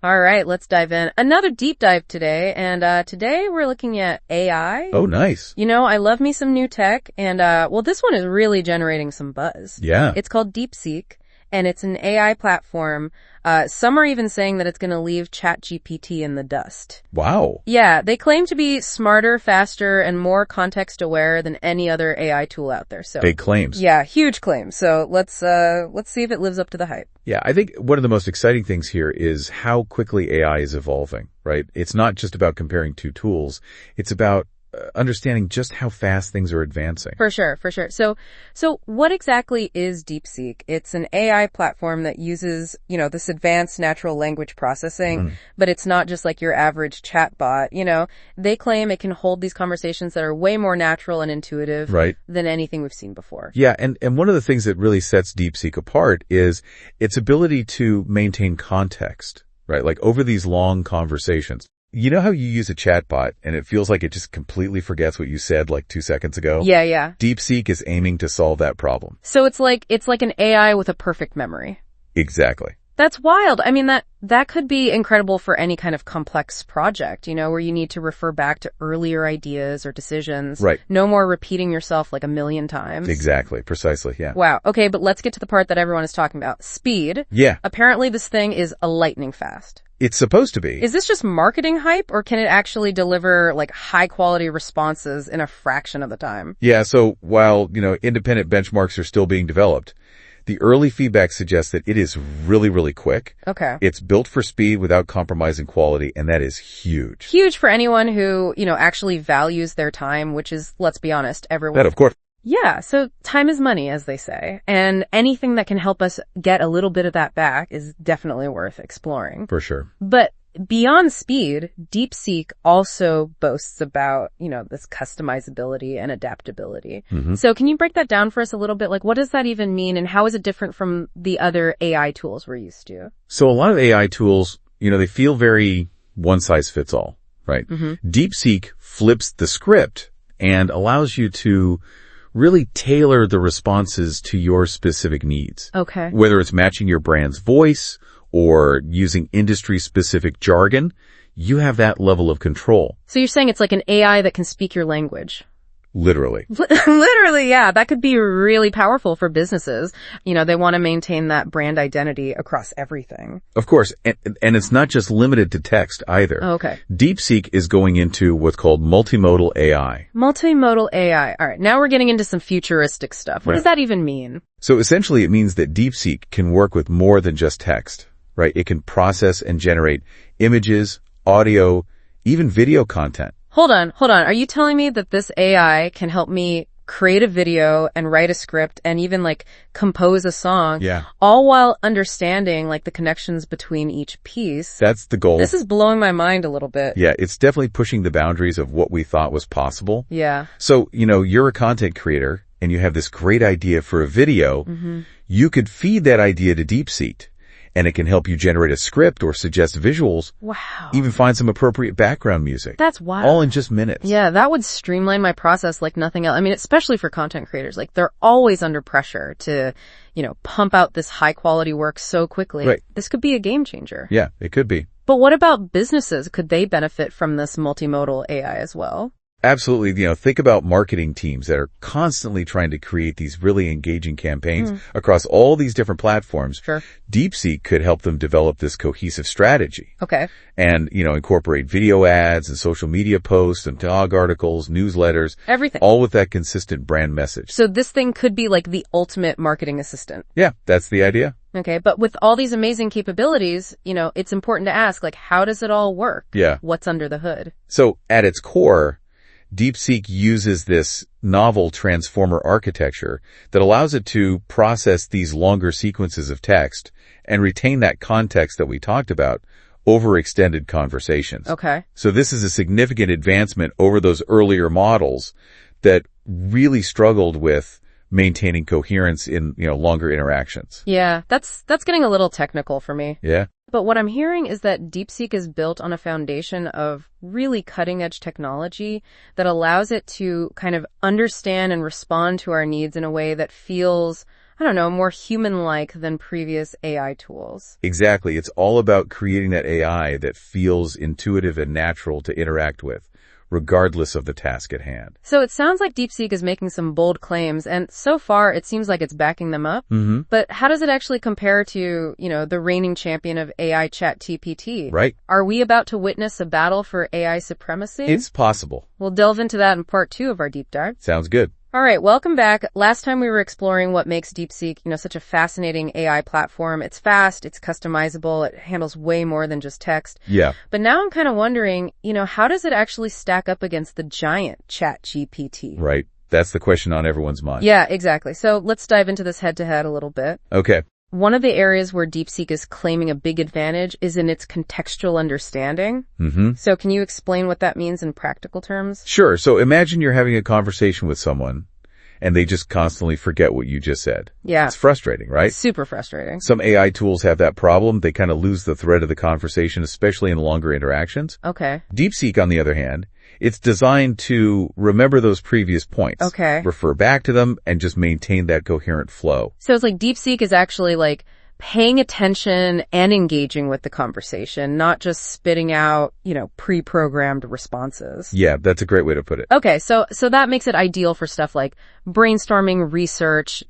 All right, let's dive in. Another deep dive today, and today we're looking at AI. Oh, nice. You know, I love me some new tech, and well, this one is really generating some buzz. Yeah. It's called DeepSeek, and it's an AI platform. Some are even saying that it's going to leave ChatGPT in the dust. Wow. Yeah, they claim to be smarter, faster, and more context-aware than any other AI tool out there. So Big claims. yeah, huge claims. So let's see if it lives up to the hype. Yeah, I think one of the most exciting things here is how quickly AI is evolving, right? It's not just about comparing two tools. It's about understanding just how fast things are advancing. For sure, for sure. So what exactly is DeepSeek? It's an AI platform that uses, this advanced natural language processing, but it's not just like your average chatbot. They claim it can hold these conversations that are way more natural and intuitive than anything we've seen before. Yeah, and one of the things that really sets DeepSeek apart is its ability to maintain context, right? Like over these long conversations. You know how you use a chatbot and it feels like it just completely forgets what you said like 2 seconds ago? Yeah. DeepSeek is aiming to solve that problem. So it's like an AI with a perfect memory. Exactly. That's wild. I mean, that could be incredible for any kind of complex project, where you need to refer back to earlier ideas or decisions. Right. No more repeating yourself like a million times. Exactly. Precisely. Yeah. Wow. Okay, but let's get to the part that everyone is talking about. Speed. Yeah. Apparently this thing is a lightning fast. It's supposed to be. Is this just marketing hype, or can it actually deliver like high quality responses in a fraction of the time? Yeah. So while, independent benchmarks are still being developed, the early feedback suggests that it is really, really quick. Okay. It's built for speed without compromising quality, and that is huge. Huge for anyone who, actually values their time, which is, let's be honest, everyone. That, of course. Yeah, so time is money, as they say, and anything that can help us get a little bit of that back is definitely worth exploring. For sure. But beyond speed, DeepSeek also boasts about, this customizability and adaptability. So can you break that down for us a little bit? Like, what does that even mean, and how is it different from the other AI tools we're used to? So a lot of AI tools, they feel very one size fits all, right? DeepSeek flips the script and allows you to really tailor the responses to your specific needs. Okay. Whether it's matching your brand's voice or using industry-specific jargon, you have that level of control. So you're saying it's like an AI that can speak your language? Literally. Literally, yeah. That could be really powerful for businesses. They want to maintain that brand identity across everything. Of course. And it's not just limited to text either. Oh, okay. DeepSeek is going into what's called multimodal AI. Multimodal AI. All right. Now we're getting into some futuristic stuff. What does that even mean? So essentially it means that DeepSeek can work with more than just text, right? It can process and generate images, audio, even video content. Hold on. Are you telling me that this AI can help me create a video and write a script and even like compose a song? Yeah. All while understanding like the connections between each piece? That's the goal. This is blowing my mind a little bit. Yeah, it's definitely pushing the boundaries of what we thought was possible. Yeah. So, you're a content creator and you have this great idea for a video. You could feed that idea to DeepSeek, and it can help you generate a script or suggest visuals. Wow. Even find some appropriate background music. That's wild. All in just minutes. Yeah, that would streamline my process like nothing else. I mean, especially for content creators. Like, they're always under pressure to, pump out this high quality work so quickly. Right. This could be a game changer. Yeah, it could be. But what about businesses? Could they benefit from this multimodal AI as well? Absolutely. Think about marketing teams that are constantly trying to create these really engaging campaigns across all these different platforms. Sure. DeepSeek could help them develop this cohesive strategy. Okay. And, incorporate video ads and social media posts and blog articles, newsletters. Everything. All with that consistent brand message. So this thing could be like the ultimate marketing assistant. Yeah, that's the idea. Okay, but with all these amazing capabilities, it's important to ask, like, how does it all work? Yeah. What's under the hood? So at its core, DeepSeek uses this novel transformer architecture that allows it to process these longer sequences of text and retain that context that we talked about over extended conversations. Okay. So this is a significant advancement over those earlier models that really struggled with maintaining coherence in, longer interactions. Yeah, that's getting a little technical for me. Yeah. But what I'm hearing is that DeepSeek is built on a foundation of really cutting-edge technology that allows it to kind of understand and respond to our needs in a way that feels I don't know, more human-like than previous AI tools. Exactly. It's all about creating that AI that feels intuitive and natural to interact with, regardless of the task at hand. So it sounds like DeepSeek is making some bold claims, and so far it seems like it's backing them up. Mm-hmm. But how does it actually compare to, the reigning champion of AI ChatGPT? Right. Are we about to witness a battle for AI supremacy? It's possible. We'll delve into that in part 2 of our deep dive. Sounds good. All right, welcome back. Last time we were exploring what makes DeepSeek, such a fascinating AI platform. It's fast, it's customizable, it handles way more than just text. Yeah. But now I'm kind of wondering, how does it actually stack up against the giant ChatGPT? Right. That's the question on everyone's mind. Yeah, exactly. So let's dive into this head-to-head a little bit. Okay. One of the areas where DeepSeek is claiming a big advantage is in its contextual understanding. Mm-hmm. So can you explain what that means in practical terms? Sure. So imagine you're having a conversation with someone and they just constantly forget what you just said. Yeah. It's frustrating, right? Super frustrating. Some AI tools have that problem. They kind of lose the thread of the conversation, especially in longer interactions. Okay. DeepSeek, on the other hand, it's designed to remember those previous points. Okay. Refer back to them and just maintain that coherent flow. So it's like DeepSeek is actually like paying attention and engaging with the conversation, not just spitting out, pre-programmed responses. Yeah, that's a great way to put it. Okay, so that makes it ideal for stuff like brainstorming, research,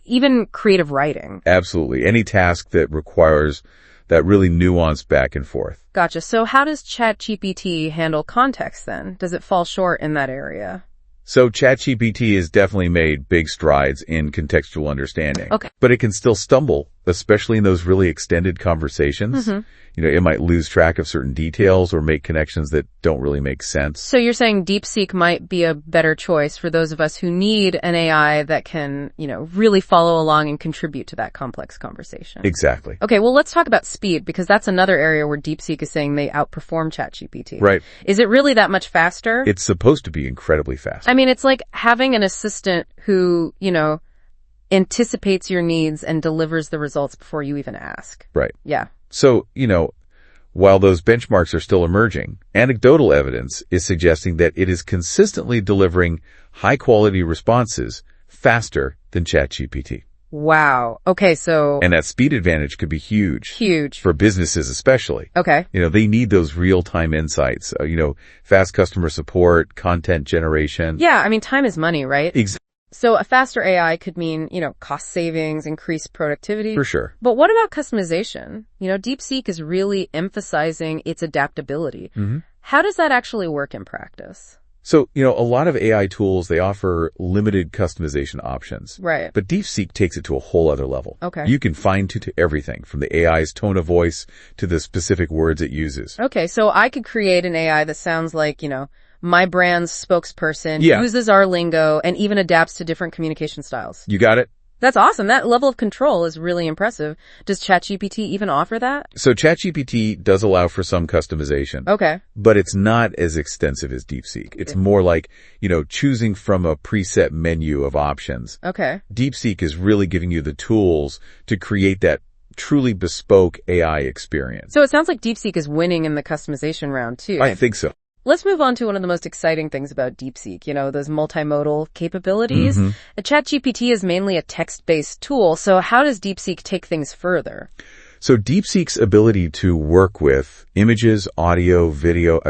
even creative writing. Absolutely. Any task that requires that really nuanced back and forth. Gotcha. So how does ChatGPT handle context then? Does it fall short in that area? So ChatGPT has definitely made big strides in contextual understanding. Okay. But it can still stumble, especially in those really extended conversations. Mm-hmm. It might lose track of certain details or make connections that don't really make sense. So you're saying DeepSeek might be a better choice for those of us who need an AI that can, really follow along and contribute to that complex conversation. Exactly. Okay, well, let's talk about speed, because that's another area where DeepSeek is saying they outperform ChatGPT. Right. Is it really that much faster? It's supposed to be incredibly fast. I mean, it's like having an assistant who, anticipates your needs and delivers the results before you even ask. Right. Yeah. So, while those benchmarks are still emerging, anecdotal evidence is suggesting that it is consistently delivering high-quality responses faster than ChatGPT. Wow. Okay, so... And that speed advantage could be huge. Huge. For businesses especially. Okay. They need those real-time insights, fast customer support, content generation. Yeah, I mean, time is money, right? Exactly. So a faster AI could mean, cost savings, increased productivity. For sure. But what about customization? DeepSeek is really emphasizing its adaptability. Mm-hmm. How does that actually work in practice? So, a lot of AI tools, they offer limited customization options. Right. But DeepSeek takes it to a whole other level. Okay. You can fine-tune to everything, from the AI's tone of voice to the specific words it uses. Okay, so I could create an AI that sounds like, my brand's spokesperson, Yeah. uses our lingo, and even adapts to different communication styles. You got it? That's awesome. That level of control is really impressive. Does ChatGPT even offer that? So ChatGPT does allow for some customization. Okay. But it's not as extensive as DeepSeek. It's more like, choosing from a preset menu of options. Okay. DeepSeek is really giving you the tools to create that truly bespoke AI experience. So it sounds like DeepSeek is winning in the customization round too. I think so. Let's move on to one of the most exciting things about DeepSeek, those multimodal capabilities. Mm-hmm. ChatGPT is mainly a text-based tool, so how does DeepSeek take things further? So DeepSeek's ability to work with images, audio, video,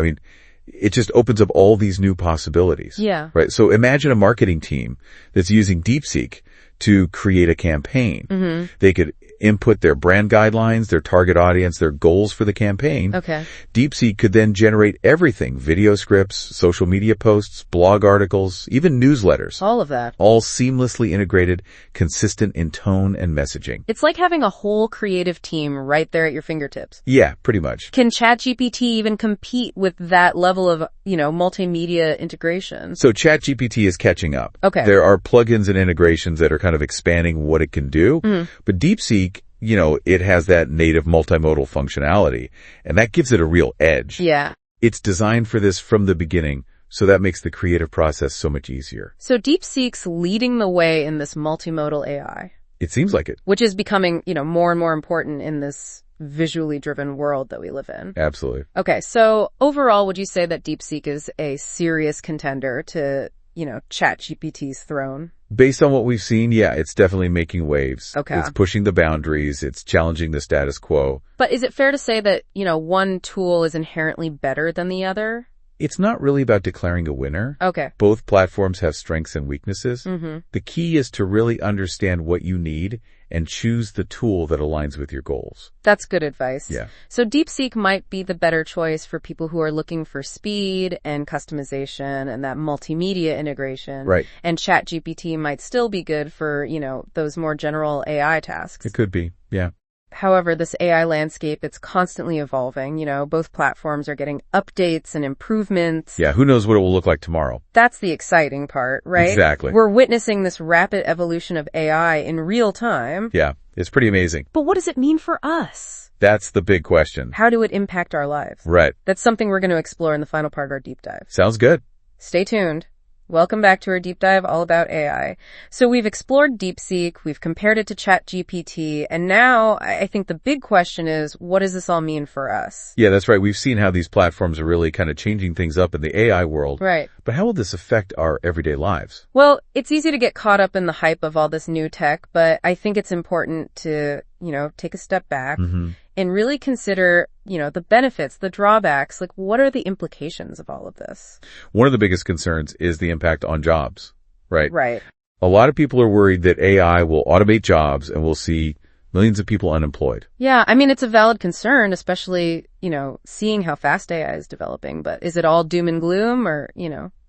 it just opens up all these new possibilities. Yeah. Right. So imagine a marketing team that's using DeepSeek to create a campaign. Mm-hmm. They could input their brand guidelines, their target audience, their goals for the campaign. Okay. DeepSeek could then generate everything: video scripts, social media posts, blog articles, even newsletters. All of that. All seamlessly integrated, consistent in tone and messaging. It's like having a whole creative team right there at your fingertips. Yeah, pretty much. Can ChatGPT even compete with that level of, multimedia integration? So ChatGPT is catching up. Okay. There are plugins and integrations that are kind of expanding what it can do. Mm-hmm. But DeepSeek, it has that native multimodal functionality, and that gives it a real edge. Yeah. It's designed for this from the beginning, so that makes the creative process so much easier. So DeepSeek's leading the way in this multimodal AI. It seems like it. Which is becoming, more and more important in this visually driven world that we live in. Absolutely. Okay, so overall, would you say that DeepSeek is a serious contender to, ChatGPT's throne? Based on what we've seen, yeah, it's definitely making waves. Okay. It's pushing the boundaries. It's challenging the status quo. But is it fair to say that, one tool is inherently better than the other? It's not really about declaring a winner. Okay. Both platforms have strengths and weaknesses. Mm-hmm. The key is to really understand what you need and choose the tool that aligns with your goals. That's good advice. Yeah. So DeepSeek might be the better choice for people who are looking for speed and customization and that multimedia integration. Right. And ChatGPT might still be good for, those more general AI tasks. It could be, yeah. However, this AI landscape, it's constantly evolving. Both platforms are getting updates and improvements. Yeah, who knows what it will look like tomorrow. That's the exciting part, right? Exactly. We're witnessing this rapid evolution of AI in real time. Yeah, it's pretty amazing. But what does it mean for us? That's the big question. How do it impact our lives? Right. That's something we're going to explore in the final part of our deep dive. Sounds good. Stay tuned. Welcome back to our deep dive all about AI. So we've explored DeepSeek, we've compared it to ChatGPT, and now I think the big question is, what does this all mean for us? Yeah, that's right. We've seen how these platforms are really kind of changing things up in the AI world. Right. But how will this affect our everyday lives? Well, it's easy to get caught up in the hype of all this new tech, but I think it's important to, take a step back and really consider, the benefits, the drawbacks, like what are the implications of all of this? One of the biggest concerns is the impact on jobs, right? Right. A lot of people are worried that AI will automate jobs and we'll see millions of people unemployed. Yeah, I mean, it's a valid concern, especially, seeing how fast AI is developing, but is it all doom and gloom or,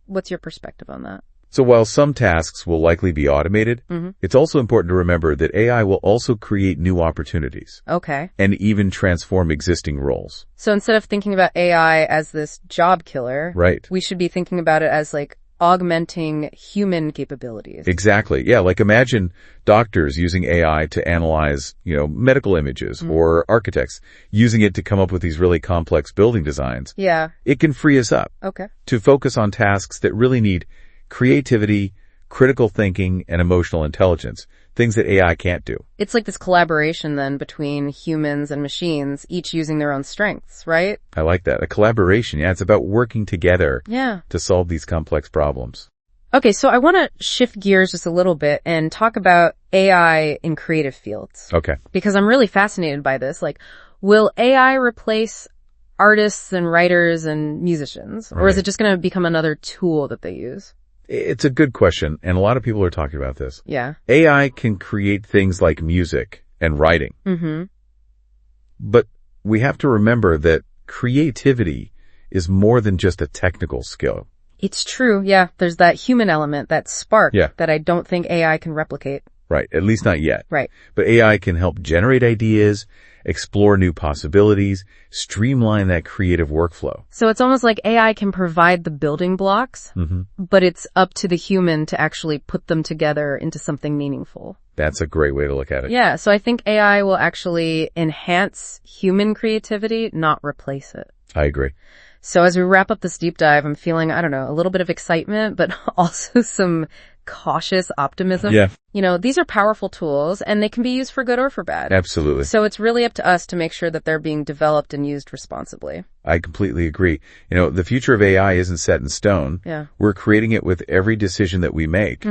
what's your perspective on that? So while some tasks will likely be automated, it's also important to remember that AI will also create new opportunities. Okay. And even transform existing roles. So instead of thinking about AI as this job killer, right, we should be thinking about it as like augmenting human capabilities. Exactly. Yeah. Like imagine doctors using AI to analyze, medical images or architects using it to come up with these really complex building designs. Yeah. It can free us up. Okay. To focus on tasks that really need creativity, critical thinking, and emotional intelligence, things that AI can't do. It's like this collaboration then between humans and machines, each using their own strengths, right? I like that. A collaboration. Yeah, it's about working together to solve these complex problems. Okay, so I want to shift gears just a little bit and talk about AI in creative fields. Okay. Because I'm really fascinated by this. Like, will AI replace artists and writers and musicians? Or is it just going to become another tool that they use? It's a good question, and a lot of people are talking about this. Yeah. AI can create things like music and writing. But we have to remember that creativity is more than just a technical skill. It's true, yeah. There's that human element, that spark that I don't think AI can replicate. Right, at least not yet. Right. But AI can help generate ideas, explore new possibilities, streamline that creative workflow. So it's almost like AI can provide the building blocks, but it's up to the human to actually put them together into something meaningful. That's a great way to look at it. Yeah, so I think AI will actually enhance human creativity, not replace it. I agree. So as we wrap up this deep dive, I'm feeling, a little bit of excitement, but also some cautious optimism. Yeah. These are powerful tools and they can be used for good or for bad. Absolutely. So it's really up to us to make sure that they're being developed and used responsibly. I completely agree. The future of AI isn't set in stone. Yeah. We're creating it with every decision that we make.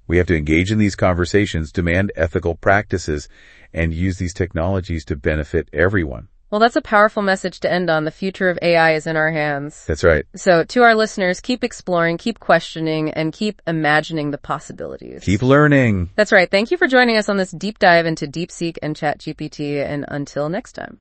We have to engage in these conversations, demand ethical practices, and use these technologies to benefit everyone. Well, that's a powerful message to end on. The future of AI is in our hands. That's right. So to our listeners, keep exploring, keep questioning, and keep imagining the possibilities. Keep learning. That's right. Thank you for joining us on this deep dive into DeepSeek and ChatGPT, and until next time.